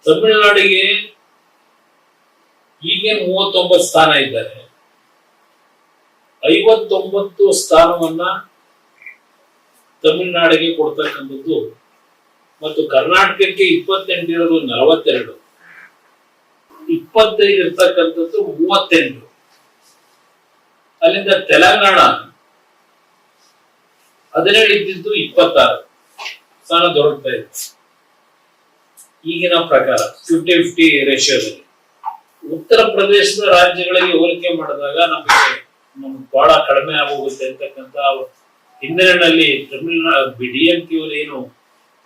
ತಮಿಳುನಾಡಿಗೆ ಈಗ 39 ಸ್ಥಾನ ಇದ್ದಾರೆ. 59 ಸ್ಥಾನವನ್ನ ತಮಿಳುನಾಡಿಗೆ ಕೊಡ್ತಕ್ಕಂಥದ್ದು ಮತ್ತು ಕರ್ನಾಟಕಕ್ಕೆ 28 ಇರೋದು 42, 25 ಇರ್ತಕ್ಕಂಥದ್ದು 38. ಅಲ್ಲಿಂದ ತೆಲಂಗಾಣ 17 ಇದ್ದಿದ್ದು 26 ಸ್ಥಾನ ದೊರಕ್ತಾ ಇದೆ ಈಗಿನ ಪ್ರಕಾರ 50-50 ರೇಷಿಯೋದಲ್ಲಿ. ಉತ್ತರ ಪ್ರದೇಶದ ರಾಜ್ಯಗಳಿಗೆ ಹೋಲಿಕೆ ಮಾಡಿದಾಗ ನಮಗೆ ಬಹಳ ಕಡಿಮೆ ಆಗೋಗುತ್ತೆ ಅಂತಕ್ಕಂಥ ಹಿನ್ನೆಲೆಯಲ್ಲಿ ತಮಿಳುನಾಡು DMK ಅವರು ಏನು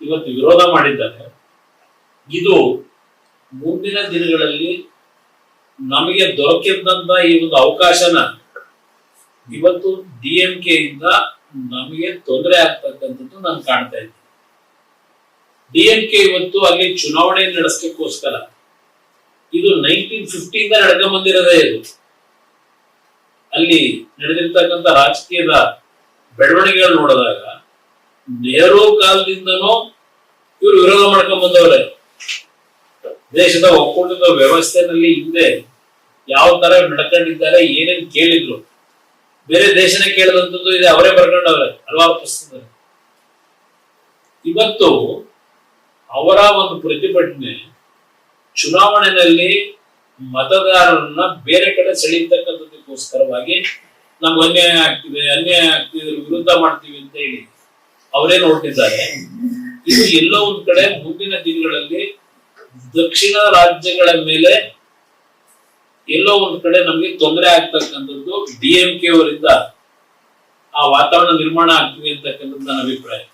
ಇವತ್ತು ವಿರೋಧ ಮಾಡಿದ್ದಾರೆ, ಇದು ಮುಂದಿನ ದಿನಗಳಲ್ಲಿ ನಮಗೆ ದೊರಕಿದಂತ ಈ ಒಂದು ಅವಕಾಶನ ಇವತ್ತು DMK ಇಂದ ನಮಗೆ ತೊಂದರೆ ಆಗ್ತಕ್ಕಂಥದ್ದು ನಾನು ಕಾಣ್ತಾ ಇದ್ದೀನಿ. DMK ಇವತ್ತು ಅಲ್ಲಿ ಚುನಾವಣೆ ನಡೆಸಲಿಕ್ಕೋಸ್ಕರ ಇದು 1950 ಇಂದ ನಡ್ಕೊಂಡ್ ಬಂದಿರೋದೇ. ಇದು ಅಲ್ಲಿ ನಡೆದಿರ್ತಕ್ಕಂಥ ರಾಜಕೀಯದ ಬೆಳವಣಿಗೆಗಳು ನೋಡಿದಾಗ ನೆಹರು ಕಾಲದಿಂದನೂ ಇವರು ವಿರೋಧ ಮಾಡ್ಕೊಂಡ್ ಬಂದವರೇ. ದೇಶದ ಒಕ್ಕೂಟದ ವ್ಯವಸ್ಥೆನಲ್ಲಿ ಹಿಂದೆ ಯಾವ ತರ ನಡ್ಕೊಂಡಿದ್ದಾರೆ, ಏನೇನ್ ಕೇಳಿದ್ರು, ಬೇರೆ ದೇಶನೇ ಕೇಳಿದಂಥದ್ದು ಇದೆ, ಅವರೇ ಬರ್ಕೊಂಡವ್ರೆ ಹಲವಾರು ಪುಸ್ತಕದಲ್ಲಿ. ಇವತ್ತು ಅವರ ಒಂದು ಪ್ರತಿಭಟನೆ ಚುನಾವಣೆಯಲ್ಲಿ ಮತದಾರರನ್ನ ಬೇರೆ ಕಡೆ ಸೆಳೀತಕ್ಕಂಥದಕ್ಕೋಸ್ಕರವಾಗಿ ನಮ್ಗೆ ಅನ್ಯಾಯ ಆಗ್ತಿದೆ ವಿರುದ್ಧ ಮಾಡ್ತೀವಿ ಅಂತ ಹೇಳಿ ಅವರೇನು ಹೊರಟಿದ್ದಾರೆ. ಇದು ಎಲ್ಲೋ ಒಂದ್ ಕಡೆ ಮುಂದಿನ ದಿನಗಳಲ್ಲಿ ದಕ್ಷಿಣ ರಾಜ್ಯಗಳ ಮೇಲೆ ಎಲ್ಲೋ ಒಂದ್ ಕಡೆ ನಮ್ಗೆ ತೊಂದರೆ ಆಗ್ತಕ್ಕಂಥದ್ದು DMK ಅವರಿಂದ ಆ ವಾತಾವರಣ ನಿರ್ಮಾಣ ಆಗ್ತಿದೆ ಅಂತಕ್ಕಂಥದ್ದು ನನ್ನ ಅಭಿಪ್ರಾಯ.